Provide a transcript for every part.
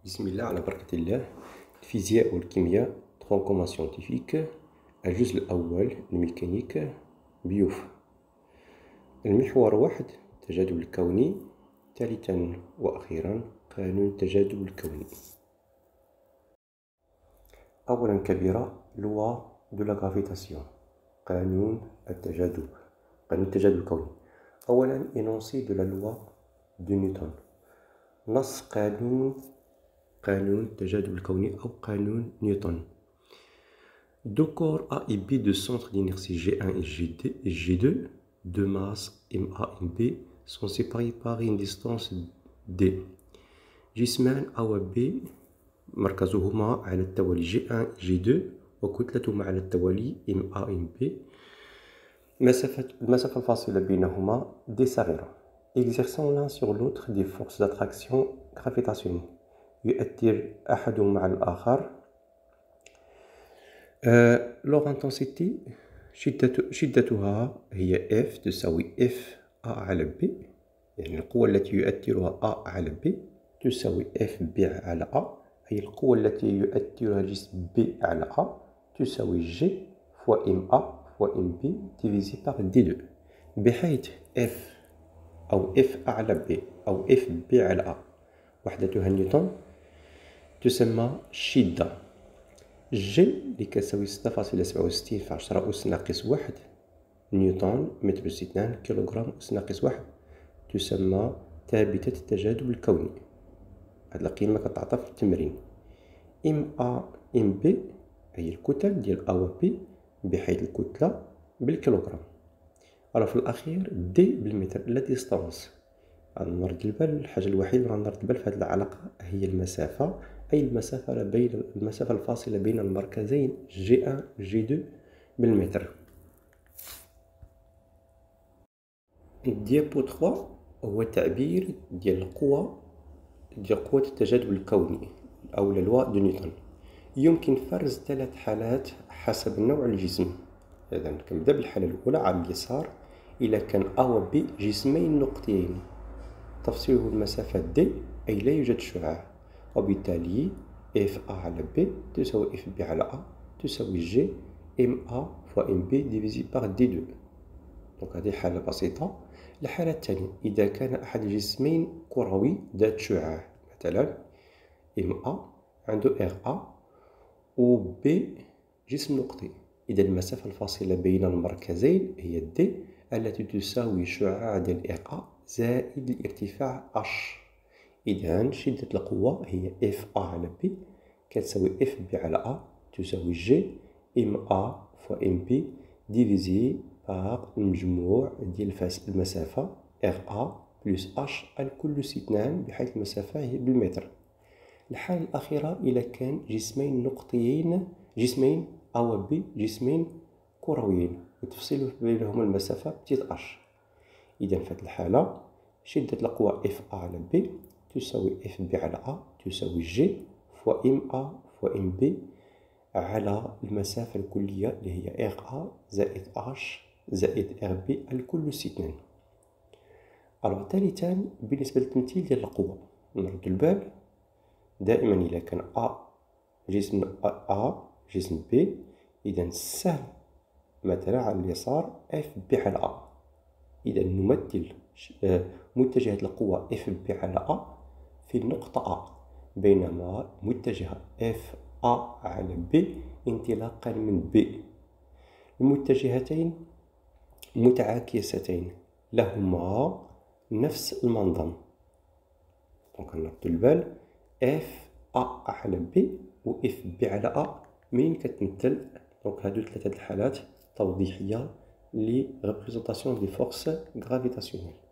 بسم الله على بركة الله. الفيزياء والكيمياء ترونكوما سيونتيفيك. الجزء الأول الميكانيك بيوف. المحور 1 التجاذب الكوني. ثالثا وأخيرا قانون التجاذب الكوني. أولا كبيرة لوا دو لا غرافيتاسيون، قانون التجاذب الكوني. أولا إنونسي دو لا لوا دو نيوتن، نص قانون التجاذب الكوني أو قانون نيوتن. Deux corps A et B de centre d'inertie G1 et G2, deux masses MA et B sont séparés par une distance D. جسمان A و B مركزهما على التوالي G1 G2 وكتلتهما على التوالي MA et B. المسافة الفاصلة بينهما D صغيرة. Exerçant l'un sur l'autre des forces d'attraction gravitationnelle يؤثر أحدهما على الآخر. leur intensité شدتها هي F تساوي F A على B، يعني القوة التي يؤثرها A على B تساوي F B على A، أي القوة التي يؤثرها جسم B على A تساوي G fois MA fois MB divisé par D2، بحيث F أو F A على B أو F B على A وحدتها نيوتن تسمى شدة. G اللي كتساوي 6.67 في 10 أس ناقص 1 نيوتن متر أس 2 كيلوغرام أس ناقص 1 تسمى ثابتة التجاذب الكوني. هاد القيمة كتعطى في التمرين. MA MB هي الكتل ديال A و B بحيث الكتلة بالكيلوغرام. في الأخير D بالمتر لا ديستانس. غنرد البال الحاجة الوحيدة اللي غنرد البال في هاد العلاقة هي المسافة، أي المسافة الفاصلة بين المركزين G1 G2 بالمتر. الديابو 3 هو تعبير ديال قوة التجاذب الكوني أو لوا دو نيوتن. يمكن فرز 3 حالات حسب نوع الجسم. إذا كنبدا بالحالة الأولى على اليسار. إلا كان A و B جسمين نقطيين تفصيله المسافة D أي لا يوجد شعاع، وبالتالي FA على B تساوي FB على A تساوي G MA fois MB divisé par D2. دونك هذه حالة بسيطة. الحالة الثانية إذا كان أحد الجسمين كروي ذات شعاع، مثلا MA عنده RA و B جسم نقطي، إذا المسافة الفاصلة بين المركزين هي D التي تساوي شعاع ديال RA زائد الارتفاع H. إذا شدة القوة هي FA على B كتساوي FB على A تساوي G MA fois MB divisé par المجموع ديال المسافة RA plus H الكل س 2 بحيث المسافة هي بالمتر. الحالة الأخيرة إذا كان جسمين A و B جسمين كرويين وتفصيل بينهما المسافة بتيت H. إذا في هذه الحالة شدة القوة FA على B تساوي FB على A تساوي G fois MA fois MB على المسافة الكلية اللي هي RA زائد H زائد RB الكل س 2. ثالثا بالنسبة للتمثيل ديال القوة نرد البال دائما إذا كان جسم A جسم B إذا السهم مثلا على اليسار FB على A. إذا نمثل متجهة القوة FB على A في النقطة A، بينما متجهة FA على B انطلاقا من B. المتجهتين متعاكستين لهما نفس المنظم. دونك نرد البال FA على B و FB على A منين كتمثل. دونك هادو 3 الحالات توضيحية ل représentation des forces gravitationnelles.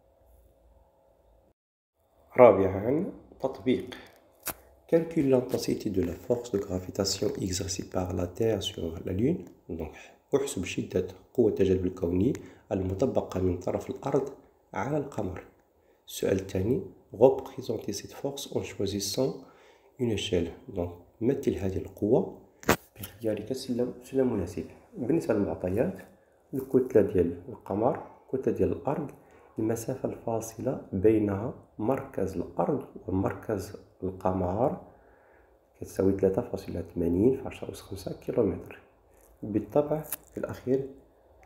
رابعا تطبيق. Calcule l'intensité de la force de gravitation exercée par la Terre sur la Lune. Donc احسب شدة قوة التجاذب الكوني المطبقة من طرف الأرض على القمر. السؤال الثاني représenter cette force en choisissant une échelle. donc مثل هذه القوة باختيارك سلم مناسب. بالنسبة للمعطيات الكتلة ديال القمر، الكتلة ديال الأرض، المسافة الفاصلة بين مركز الأرض ومركز القمر كتساوي 3.80 في 10 أس 5 كيلومتر. بالطبع في الأخير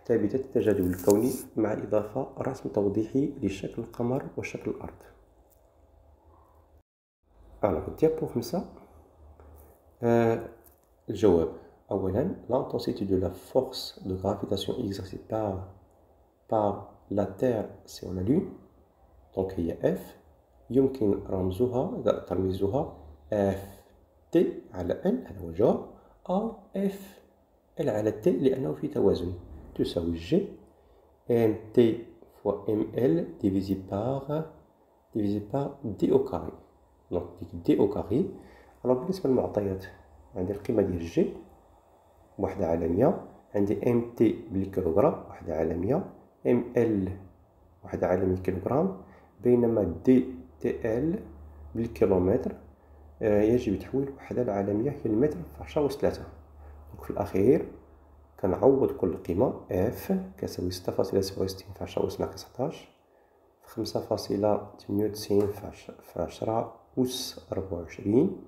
ثابتة التجاذب الكوني مع إضافة رسم توضيحي لشكل القمر وشكل الأرض. ديابو 5. الجواب. أولا l'intensité de la force de gravitation exercée par la Terre sur la Lune دونك هي F يمكن ترميزها Ft على L هذا هو الجواب، أو F L على T لأنه في توازن تساوي G mt fois ml divisé par d au carré. دونك ديك d au carré. بالنسبة للمعطيات عندي القيمة ديال G وحدة على 100، عندي mt بالكيلوغرام وحدة على 100، ml وحدة على 100 كيلوغرام، بينما dtl بالكيلومتر يجب تحويل وحدة العالمية هي المتر في 10 أس 3. في الأخير كنعوض كل قيمة f كتساوي 6.67 في 10 أس ناقص 11 في 5.98 في 10 أس 24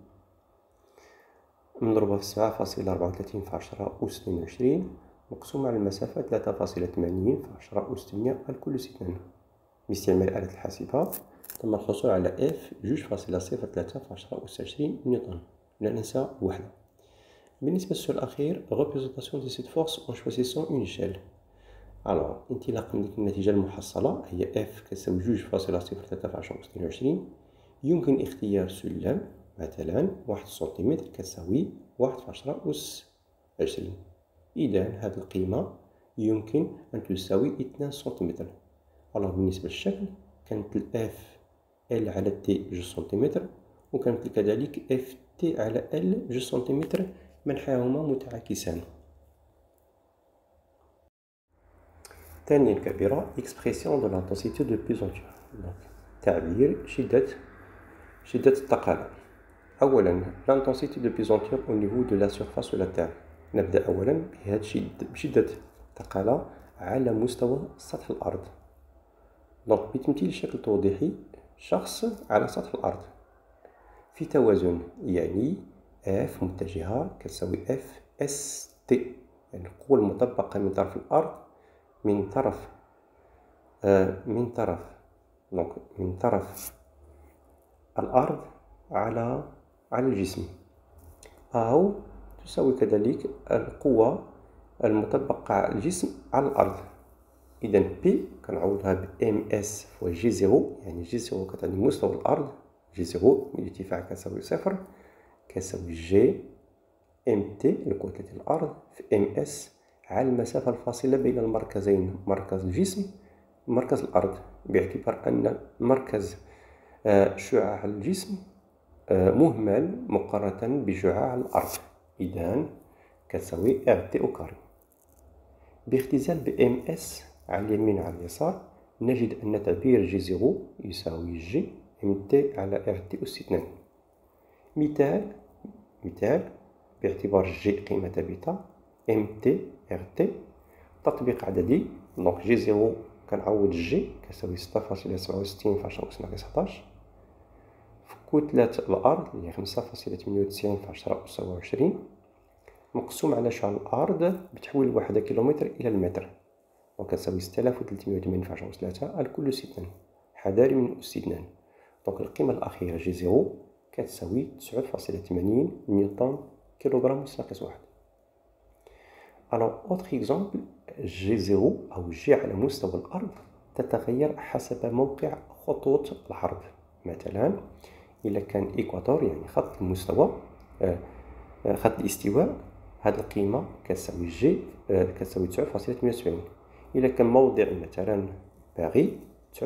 مضروبة في 7.34 في 10 أس 22 مقسومة على المسافة 3.80 في 10 أس 8 الكل س 2. باستعمال آلة الحاسبة تم الحصول على F 2.03 في 10 أس 20 نيوتن، لا ننسى وحدة. بالنسبة للسؤال الأخير représentation de cette force en choisissant une échelle. انطلاقا من النتيجة المحصلة هي F كتساوي 2.03 في 10 أس 22. يمكن اختيار سلم مثلا 1 سنتيمتر كتساوي 1 في 10 أس 20. إذا هذه القيمة يمكن أن تساوي 2 سنتيمتر. بالنسبة للشكل كانت اف ال على تي 2 سنتيمتر، وكانت كذلك اف تي على ال 2 سنتيمتر منحاهما متعاكسان. ثانيا الكبيرة expression de l'intensité de pesanteur، تعبير شدة الثقل. أولا l'intensité de pesanteur au niveau de la surface de la Terre. نبدأ أولا بشدة الثقل على مستوى سطح الأرض. بتمثيل شكل توضيحي شخص على سطح الأرض في توازن، يعني F متجهة كتساوي F S T، يعني القوة المطبقة من طرف الأرض من طرف الأرض على الجسم، أو تساوي كذلك القوة المطبقة على الجسم على الأرض. إذا P كنعوضها ب MS فوا جي زيرو، يعني جي زيرو كتعني مستوى الأرض، جي زيرو الارتفاع كتساوي 0 كتساوي جي ام تي الكتلة ديال الأرض في MS على المسافة الفاصلة بين المركزين، مركز الجسم ومركز الأرض، باعتبار أن مركز شعاع الجسم مهمل مقارنة بشعاع الأرض. إذا كتساوي RT أو كاري. باختزال ب MS على اليمين على اليسار نجد أن تعبير جي زيرو يساوي جي ام تي على ار تي أس 2. مثال باعتبار جي قيمة ثابتة ام تي ار تي تطبيق عددي. دونك جي زيرو كنعوض جي كتساوي 6.67 في 10 أس ناقص 11 في كتلة الأرض اللي هي 5.98 في 10 أس 27 مقسوم على شعاع الأرض بتحويل الوحدة كيلومتر إلى المتر، وكتساوي 6380 في 10 أس 3 الكل س 2 حذاري من أس 2. دونك القيمة الأخيرة جي زيرو كتساوي 9.80 نيوتن كيلوغرام أس ناقص 1. أوتر إكزامبل جي زيرو أو جي على مستوى الأرض تتغير حسب موقع خطوط العرض. مثلا إلا كان إيكواتور يعني خط المستوى خط الاستواء، هذه القيمة كتساوي جي كتساوي 9.78. إلا كان موضع مثلا باغي 9.81،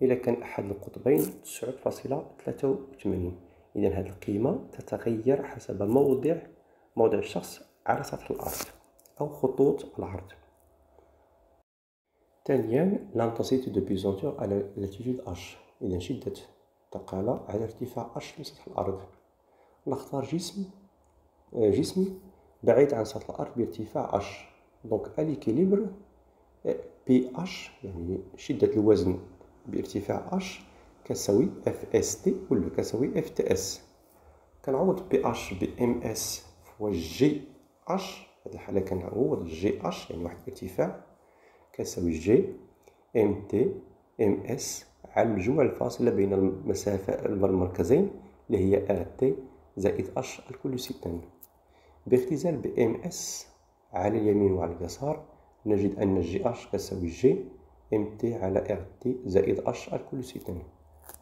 إلا كان أحد القطبين 9.83. إذا هذه القيمة تتغير حسب موضع الشخص على سطح الأرض أو خطوط العرض. ثانيا l'intensité de pesanteur على لاتيتود H. إذا شدة الثقل على ارتفاع H من سطح الأرض. نختار جسم بعيد عن سطح الأرض بارتفاع H. دونك اليكيليبر بي H يعني شدة الوزن بارتفاع H كتساوي اف اس تي ولا كتساوي اف تي اس. كنعوض بي اش بام اس فوا جي اش. في هذه الحالة كنعوض جي اش يعني واحد الارتفاع كتساوي جي ام تي ام اس على المجموع الفاصلة بين المسافة المركزين اللي هي ار تي زائد اش الكل سيتان. باختزال بام اس على اليمين وعلى اليسار نجد أن جي اش كتساوي جي ام تي على ار تي زائد اش الكل سيتان.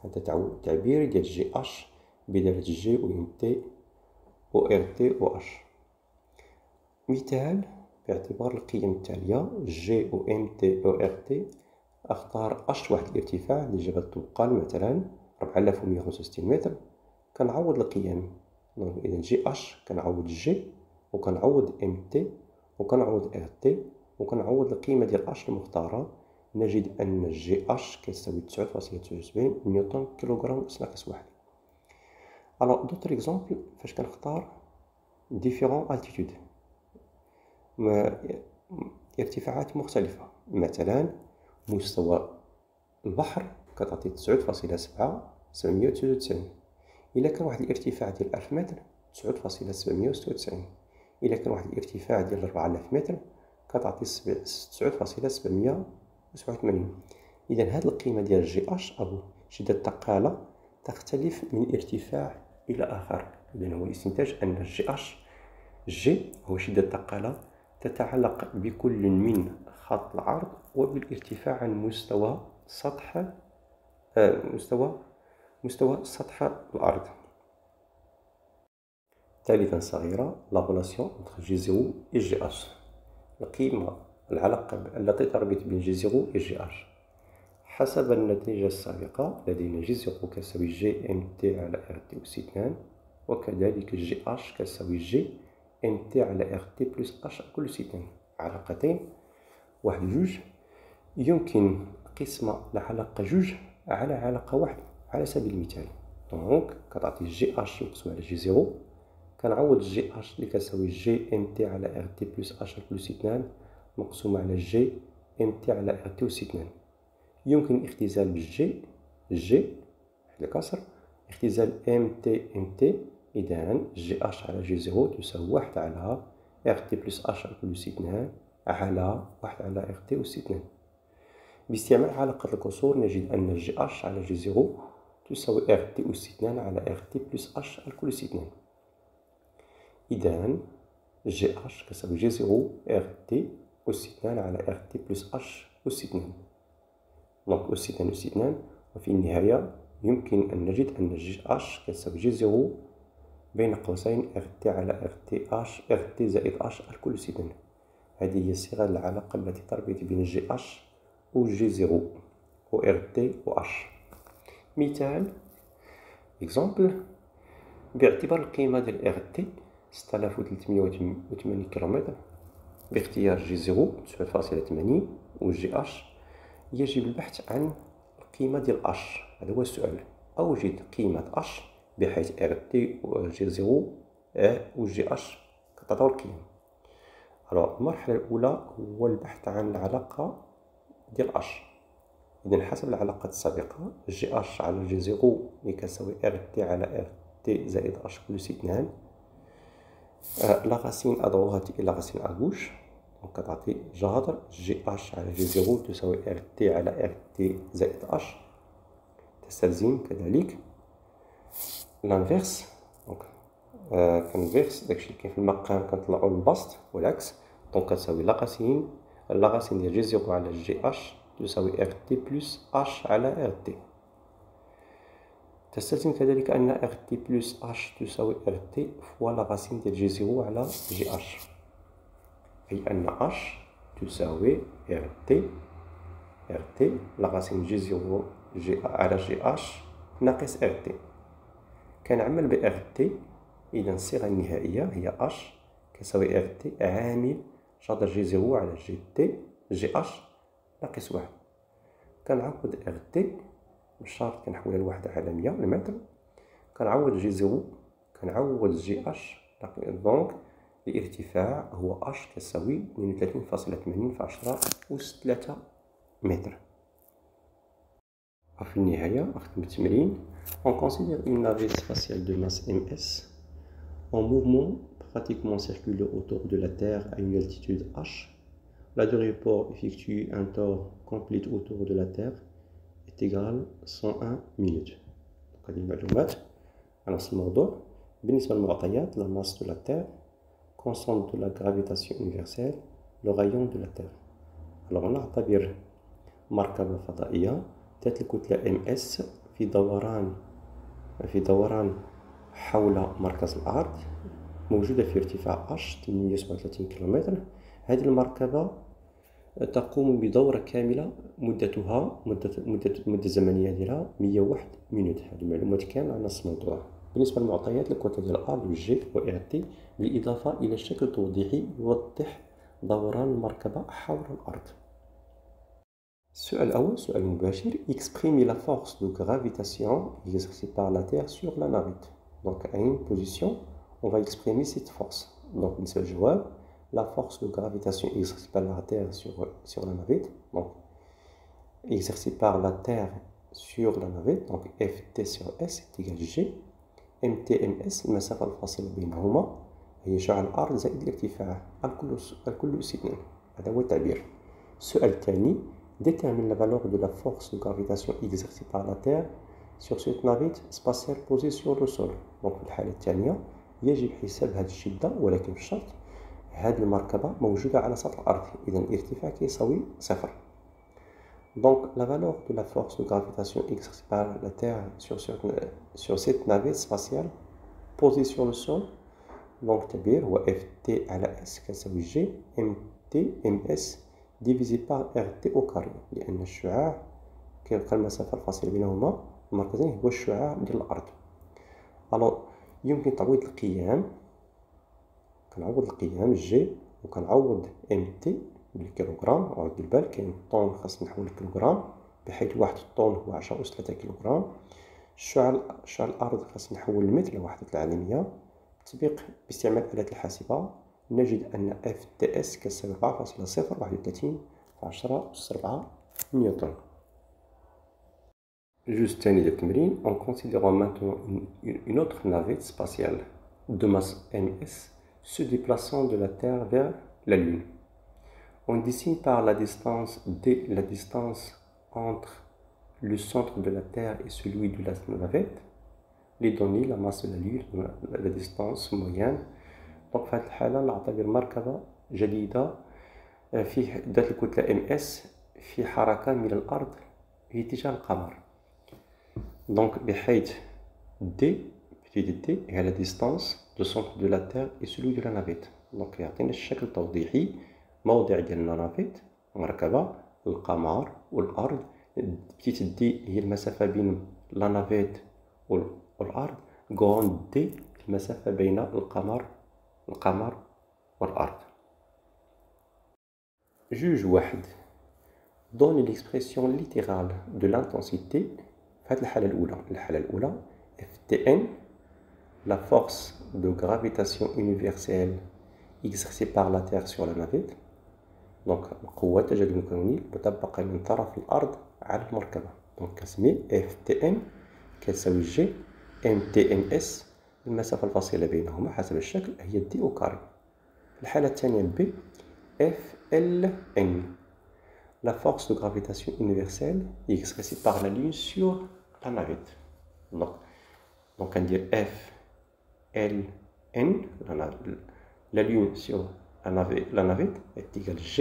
هذا تعبير ديال جي اش بدالة جي و ام تي و ار تي و اش. مثال باعتبار القيم التالية جي و ام تي و ار تي، اختار اش واحد الارتفاع اللي جبل الطبقان مثلا 4165 متر. كنعوض القيم، اذا جي اش كنعوض جي وكنعوض ام تي وكنعوض ار تي وكنعوض القيمة ديال اش المختارة، نجد ان جي اش كتساوي 9.79 نيوتن كيلوغرام اس ناقص واحد. الوغ دوطر اكزومبل فاش كنختار ديفيرون التيتود ارتفاعات مختلفة، مثلا مستوى البحر كتعطي 9.799. إلا كان واحد الارتفاع ديال 1000 متر 9.796. إلا كان واحد الارتفاع ديال 4000 متر كتعطي 9.787. إذا هاد القيمة ديال جي اش أو شدة الثقالة تختلف من ارتفاع إلى آخر. إذا هو الاستنتاج أن الجي اش جي هو شدة الثقالة تتعلق بكل من خط العرض وبالارتفاع عن مستوى سطح سطح الأرض. ثالثا صغيرة لا ريلاسيون انتر جي زيرو و جي اش، القيمة العلاقة التي تربط بين جي زيرو و جي اش. حسب النتيجة السابقة لدينا جي زيرو كتساوي جي ام تي على ار تي أس 2 وكذلك جي اش كتساوي جي ام تي على ار تي بلس اش كل 2. علاقتين واحد جوج، يمكن قسمة العلاقة جوج على علاقة واحدة. على سبيل المثال دونك كتعطي جي اش مقسوم على جي زيرو، كنعوض جي اش اللي كتساوي جي ام تي على ار تي بلس اش بلس 2 مقسوم على جي ام تي على ار تي أس 2. يمكن الاختزال بالجي جي الكسر اختزال ام تي. إذا جي اش على جي زيرو تساوي واحد على ار تي بلس اش بلس 2 على واحد على ار تي أس 2. باستعمال علاقة الكسور نجد أن جي اش على جي زيرو تساوي ار تي أس 2 على ار تي بلس اش الكل 2. إذا جي اش كتساوي جي زيرو ار تي أس 2 على ار تي بلس اش أس 2. دونك أس 2 أس 2، وفي النهاية يمكن أن نجد أن جي اش كتساوي جي زيرو بين قوسين ار تي على ار تي اش ار تي زائد اش الكل 2. هذه هي صيغة العلاقة التي تربط بين جي اش و جي زيرو و ار تي و اش. مثال اكزومبل باعتبار القيمة ديال ار تي 6380 كيلومتر باختيار جي زيرو 9.80 و جي اش، يجب البحث عن القيمة ديال اش. هذا هو السؤال. أوجد قيمة اش بحيث ار تي و جي زيرو و جي اش كتعطيو القيم. المرحلة الأولى هو البحث عن العلاقة ديال اش. إذا حسب العلاقة السابقة جي اش على جي زيرو اللي كتساوي ار تي على ار تي زائد اش بلس 2. لا راسين ا دروات إلى راسين ا غوش، دونك كتعطي جذر جي اش على جي زيرو تساوي ار تي على ار تي زائد اش. تستلزم كذلك لانفيرس، دونك كنفيرس داكشي اللي كاين في المقام كنطلعو للبسط والعكس. دونك كتساوي لا راسين ديال جي زيرو على جي اش تساوي ار تي بلس اش على ار تي. تستلزم كذلك أن ار تي بلس اش تساوي ار تي فوا لا راسين ديال جي زيرو على جي اش، أي أن اش تساوي ار تي لا راسين جي زيرو على جي اش ناقص ار تي. كنعمل ب ار تي، إذا الصيغة النهائية هي اش كتساوي ار تي عامل جذر جي زيرو على جي اش ناقص واحد. كنعوض ار تي بالشرط كنحولها لوحدة عالمية المتر، كنعوض جي زيرو كنعوض جي اش. دونك الارتفاع هو اش كتساوي 32.80 في 10 أس 3 متر. وفي النهاية أختم التمرين. On considère une navette spatiale de masse ms en mouvement pratiquement circulaire autour de la Terre à une altitude h. La durée pour effectuer un tour complet autour de la Terre est égale à 101 minutes. هذه المعلومات على نفس الموضوع. بالنسبة للمعطيات la masse de la Terre, constante de la gravitation universelle, le rayon de la Terre. Alors نعتبر مركبة فضائية ذات الكتلة ms في دوران حول مركز الأرض، موجودة في ارتفاع h 837 كيلومتر. هذه المركبة تقوم بدورة كاملة مدتها مدة زمنية ديالها 101 مينوت. هذه المعلومات كاملة على نفس الموضوع. بالنسبة للمعطيات الكتلة ديال الأرض والجي وإعطي بالإضافة إلى شكل توضيحي يوضح دوران المركبة حول الأرض. السؤال الأول سؤال مباشر. exprimer la force de gravitation exercée par la Terre sur la navette. Donc à une position on va exprimer cette force. Donc بالنسبة للجواب la force de gravitation exercée par la Terre sur la navette, donc exercée par la Terre sur la navette, donc Ft sur S est égal à G. MTMS المسافة الفاصلة بينهما هي شعاع الأرض زائد الارتفاع الكل سنين. هذا هو التعبير. السؤال الثاني. Détermine la valeur de la force de gravitation exercée par la Terre sur cette navette spatiale posée sur le sol. Donc في الحالة الثانية يجب حساب هذه الشدة، ولكن بشرط هذه المركبة موجودة على سطح الأرض، إذا الارتفاع كيساوي صفر. Donc la valeur de la force de gravitation exercée par la Terre sur cette navette spatiale posée sur le sol، donc التعبير هو Ft على S كتساوي G MTMS divisé par RT au carré، لأن الشعاع كيبقى المسافة الفاصلة بينهما المركزين هو الشعاع ديال الأرض. ألو يمكن تعويض القيام، كنعوض القيام جي وكنعوض MT بالكيلوغرام. عاود البال كاين طون خاص نحول الكيلوغرام، بحيث واحد الطون هو 10 أس 3 كيلوغرام. شعاع الأرض خاص نحول المتر لوحدة العالمية. تطبيق باستعمال آلة الحاسبة نجد أن FTS كتساوي 4.031 في 10 أس 4 نيوتن. الجزء الثاني ديال التمرين. en considérant maintenant une autre navette spatiale de masse ms se déplaçant de la Terre vers la Lune. On dessine par la distance d la distance entre le centre de la Terre et celui de la navette les données la masse de la Lune la distance moyenne. Donc في هذه الحالة نعتبر مركبة جديدة فيه ذات الكتلة ms في حركة من الأرض في اتجاه القمر. Donc بحيث d petit d هي la distance du centre de la Terre et celui de la navette. Donc يعطينا الشكل التوضيحي موضع ديال la navette مركبة القمر والأرض. petit d هي المسافة بين la navette والأرض. grand d المسافة بين القمر والأرض. Juge واحد. Donne l'expression littérale de l'intensité. في هذه الحالة الأولى Ftn la force de gravitation universelle exercée par la Terre sur la navette. donc قوة التجاذب الكوني مطبقة من طرف الأرض على المركبة. donc كنسمي Ftn كتساوي G MTMS المسافة الفاصلة بينهما حسب الشكل هي دي أو كاري. الحالة الثانية B FLN la force de gravitation universelle exercée par la Lune sur la navette. donc on dit FLN la Lune sur la navette est égale G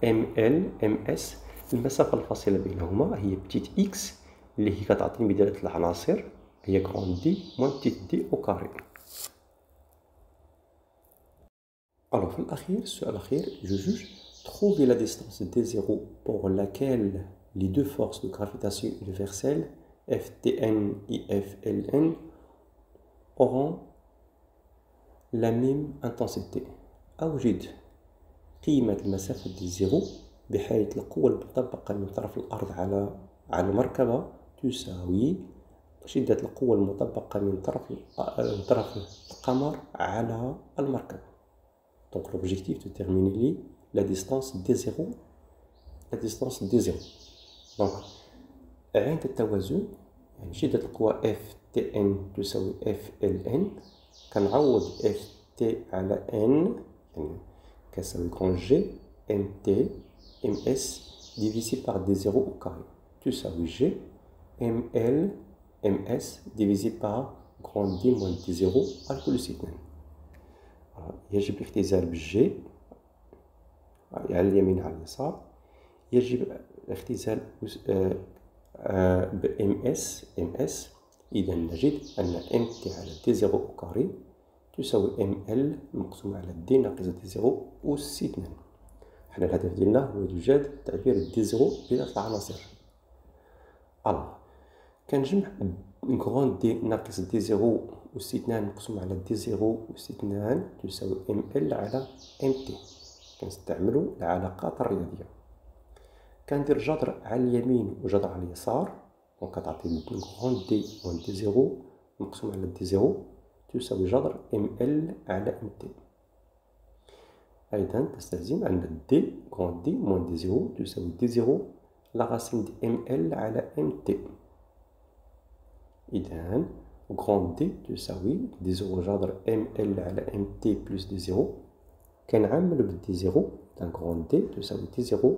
MLMS المسافة الفاصلة بينهما هي بتيت x اللي هي كتعطيني بدالة العناصر هي grand D moins petit d au carré. Alors في الأخير السؤال الأخير je juge trouver la distance d0 pour laquelle les deux forces de gravitation universelle Ftn et Fln auront la même intensité. أوجد قيمة المسافة d0 بحيث القوة المطبقة من طرف الأرض على المركبة تساوي شدة القوة المطبقة من طرف القمر على المركبة. Donc l'objectif de terminer la distance D0. Donc عند التوازن يعني شدة القوة اف تي ان تساوي اف ال ان، كنعوض اف تي على ان يعني كتساوي كرون جي ام تي ام اس ديفيسي باغ دي زيرو او كاري تساوي جي ام ال ام اس ديفيسي باغ كرون دي موان دي زيرو على كل س 2. يجب الاختزال بالجي على اليمين على اليسار، يجب الاختزال ب ام اس. إذا نجد أن ام تي على دي زيرو أو كاري تساوي ام ال مقسوم على دي ناقص دي زيرو أس 2. حنا الهدف ديالنا هو إيجاد تعبير دي زيرو بين العناصر. كنجمع غون دي ناقص دي زيرو أس 2 مقسوم على دي زيرو أس 2 تساوي ام ال على ام تي. كنستعملو العلاقات الرياضية، كندير جذر على اليمين وجذر على اليسار، وكتعطي غون دي موان دي زيرو مقسوم على دي زيرو تساوي جذر ام ال على ام تي. أيضا تستلزم أن دي غون دي موان دي زيرو تساوي دي زيرو لا راسين دي ام ال على ام تي. إذا غون دي تساوي دي زيرو جذر ام ال على ام تي بلس دي زيرو، كنعاملو بالدي زيرو. إذا غون دي تساوي دي زيرو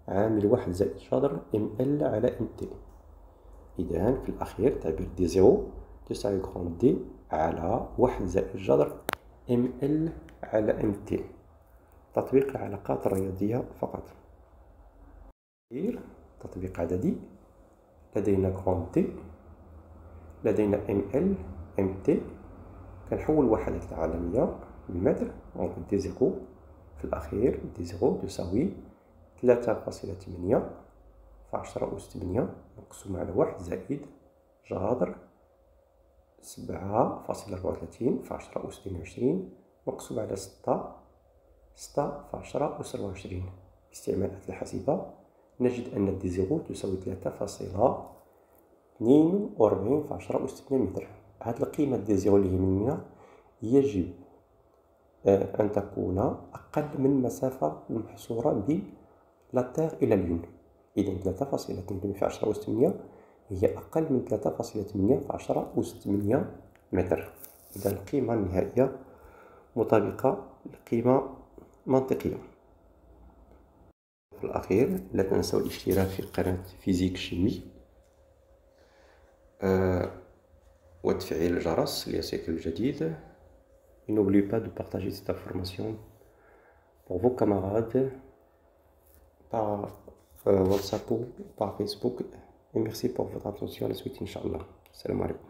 عامل واحد زائد جذر ام ال على ام تي. إذا في الأخير تعبير دي زيرو تساوي غون دي على واحد زائد جذر ام ال على ام تي. تطبيق العلاقات الرياضية فقط. تطبيق عددي، لدينا غون تي، لدينا ام ال ام تي، كنحول الوحدات العالمية بالمتر، دونك دي زيرو في الأخير دي زيرو تساوي 3.8 في 10 أس 8 مقسوم على واحد زائد جذر 7.34 في 10 أس 22 مقسوم على 6 في 10 أس 24. باستعمال آلة الحاسبة نجد أن دي زيرو تساوي 3.42 في 10 أس 8 متر. هاد القيمة دي زيرو اللي يهمنا يجب أن تكون أقل من المسافة المحصورة بين لا تيغ إلى لون. إذا 3.8 في 10 أس 8 هي أقل من 3.8 في 10 أس 8 متر. إذا القيمة النهائية مطابقة لقيمة منطقية. في الأخير لا تنسوا الاشتراك في قناة فيزيك شيمي وتفعيل الجرس ليصلك الجديد. N'oubliez pas de partager cette information pour vos camarades par WhatsApp ou par Facebook. Et merci pour votre attention. À la suite, Inch'Allah. Salam alaikum.